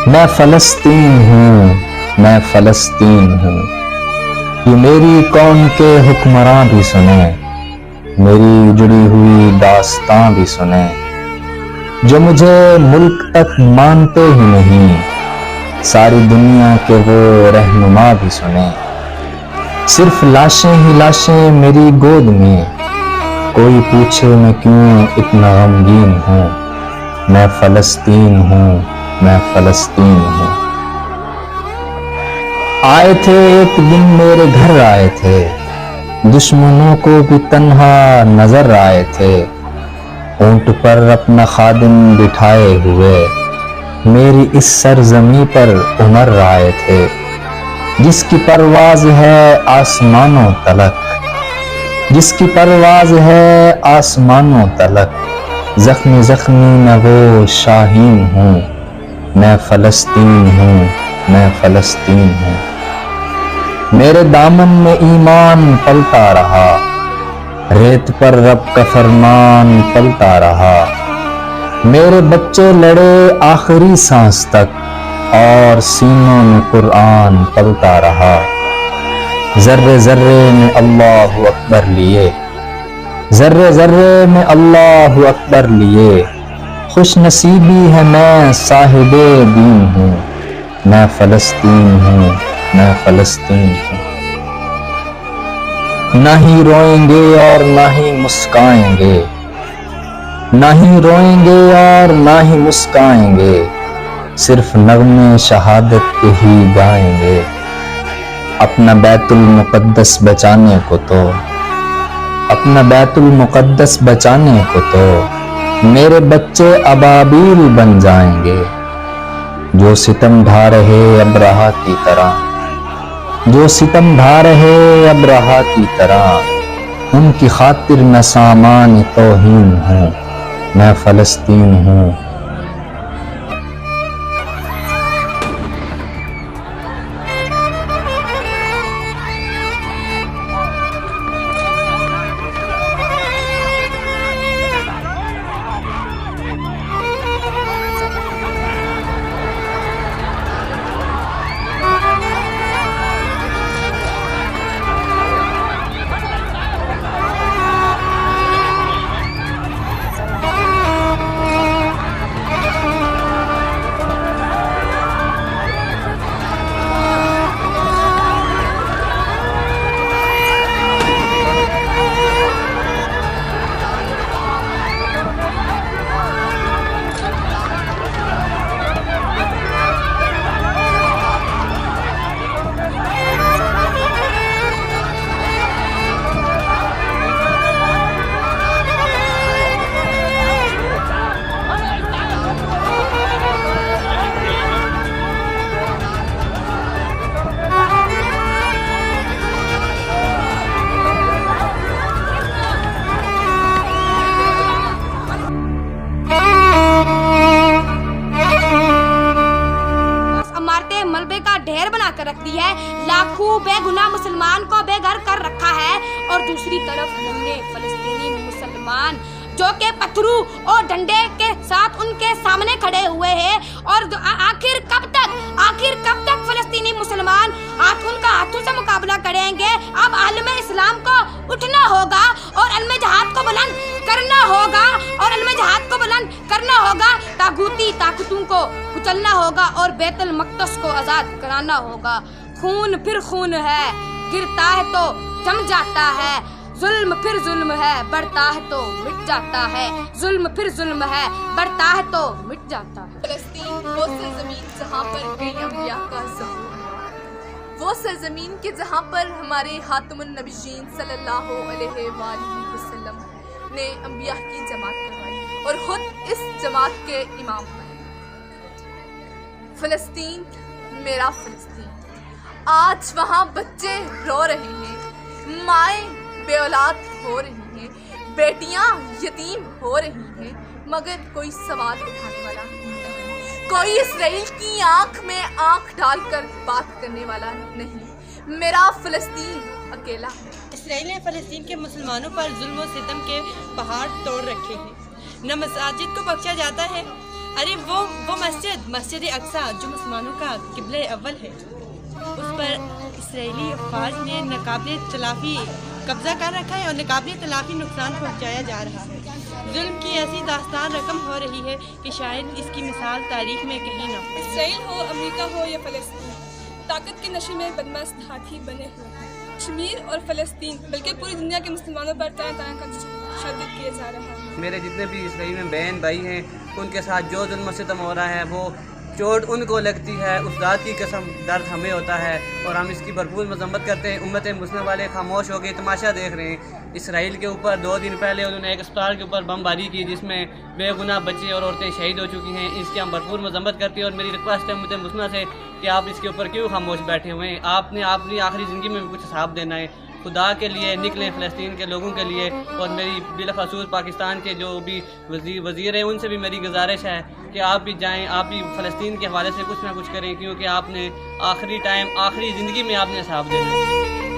میں فلسطین ہوں، میں فلسطین ہوں، یہ میری قوم کے حکمراں بھی سنیں، میری جڑی ہوئی داستاں بھی سنیں، جو مجھے ملک تک مانتے ہی نہیں، ساری دنیا کے وہ رہنما بھی سنیں، صرف لاشیں ہی لاشیں میری گود میں، کوئی پوچھے میں کیوں اتنا غمگین ہوں، میں فلسطین ہوں، میں فلسطین ہوں۔ آئے تھے ایک دن میرے گھر آئے تھے، دشمنوں کو بھی تنہا نظر آئے تھے، اونٹ پر اپنا خادم بٹھائے ہوئے، میری اس سرزمیں پر عمر آئے تھے، جس کی پرواز ہے آسمانوں تلک، جس کی پرواز ہے آسمانوں تلک، زخمی زخمی میں وہ شاہین ہوں، میں فلسطین ہوں، میں فلسطین ہوں۔ میرے دامن میں ایمان پلتا رہا، ریت پر رب کا فرمان پلتا رہا، میرے بچے لڑے آخری سانس تک، اور سینوں میں قرآن پلتا رہا، ذرے ذرے میں اللہ اکبر لیے، ذرے ذرے میں اللہ اکبر لیے، خوش نصیبی ہے میں صاحب دین ہوں، میں فلسطین ہوں، میں فلسطین ہوں۔ نہ ہی روئیں گے اور نہ ہی مسکائیں گے، نہ ہی روئیں گے اور نہ ہی مسکائیں گے، صرف نغمے شہادت کے ہی گائیں گے، اپنا بیت المقدس بچانے کو تو، اپنا بیت المقدس بچانے کو تو میرے بچے ابابیل بن جائیں گے، جو ستم ڈھا رہے ابرہا کی طرح، جو ستم ڈھا رہے ابرہا کی طرح، ان کی خاطر میں سامان توہین ہوں، میں فلسطین ہوں۔ رکھ دی ہے، لاکھوں بے گناہ مسلمان کو بے گھر کر رکھا ہے، اور دوسری طرف ہم نے فلسطینی مسلمان جو کہ پتھروں اور ڈنڈے کے ساتھ ان کے سامنے کھڑے ہوئے ہیں، اور آخر کب تک فلسطینی مسلمان ان کا ہاتھوں سے مقابلہ کریں گے؟ اب عالم اسلام کو اٹھنا ہوگا اور علم جہاد کو بلند کرنا ہوگا، اور علم جہاد کو بلند کرنا ہوگا، طاغوتی طاقتوں کو کچلنا ہوگا اور بیت المقدس کو آزاد کرانا ہوگا۔ خون پھر خون ہے، گرتا ہے تو جم جاتا ہے، ظلم پھر ظلم ہے، بڑھتا ہے تو مٹ جاتا ہے، ظلم پھر ظلم ہے، بڑھتا ہے تو مٹ جاتا ہے۔ فلسطین وہ سرزمین جہاں پر کئی انبیاء کا ظہور ہوا، وہ سرزمین کے جہاں پر ہمارے خاتم النبیین صلی اللہ علیہ وآلہ وسلم نے انبیاء کی جماعت کروائی اور خود اس جماعت کے امام بنے۔ فلسطین میرا فلسطین، آج وہاں بچے رو رہے ہیں، مائیں بے اولاد ہو رہی ہیں، بیٹیاں یتیم ہو رہی ہیں، مگر کوئی سوال اٹھانے والا نہیں، کوئی اسرائیل کی آنکھ میں آنکھ ڈال کر بات کرنے والا نہیں۔ میرا فلسطین اکیلا ہے۔ اسرائیل نے فلسطین کے مسلمانوں پر ظلم و ستم کے پہاڑ توڑ رکھے ہیں، نہ مساجد کو بخشا جاتا ہے۔ ارے وہ مسجد اقصیٰ جو مسلمانوں کا قبلہ اول ہے، اس پر اسرائیلی افواج نے ناقابل تلافی قبضہ کر رکھا ہے اور ناقابل تلافی نقصان پہنچایا جا رہا ہے۔ ظلم کی ایسی داستان رقم ہو رہی ہے کہ شاید اس کی مثال تاریخ میں کہیں نہ ہو۔ اسرائیل ہو، امریکہ ہو یا فلسطین، طاقت کے نشے میں بدمست ہاتھی بنے ہوئے ہیں۔ کشمیر اور فلسطین بلکہ پوری دنیا کے مسلمانوں پر طرح طرح کا تشدد کیا جا رہا ہے۔ میرے جتنے بھی اسرائیل میں بہن بھائی ہیں، ان کے ساتھ جو ظلم و ستم ہو رہا ہے وہ چوٹ ان کو لگتی ہے، اس ذات کی قسم درد ہمیں ہوتا ہے، اور ہم اس کی بھرپور مذمت کرتے ہیں۔ امت مسلمہ والے خاموش ہو کے تماشا دیکھ رہے ہیں۔ اسرائیل کے اوپر 2 دن پہلے انہوں نے ایک اسپتال کے اوپر بم باری کی جس میں بے گناہ بچے اور عورتیں شہید ہو چکی ہیں۔ اس کی ہم بھرپور مذمت کرتے ہیں، اور میری ریکویسٹ ہے امت مسلمہ سے کہ آپ اس کے اوپر کیوں خاموش بیٹھے ہوئے ہیں؟ آپ نے اپنی آخری زندگی میں بھی کچھ حساب دینا ہے۔ خدا کے لیے نکلیں، فلسطین کے لوگوں کے لیے، اور میری بالخصوص پاکستان کے جو بھی وزیر ہیں ان سے بھی میری گزارش ہے کہ آپ بھی جائیں، آپ بھی فلسطین کے حوالے سے کچھ نہ کچھ کریں، کیونکہ آپ نے آخری زندگی میں آپ نے حساب دینا ہے۔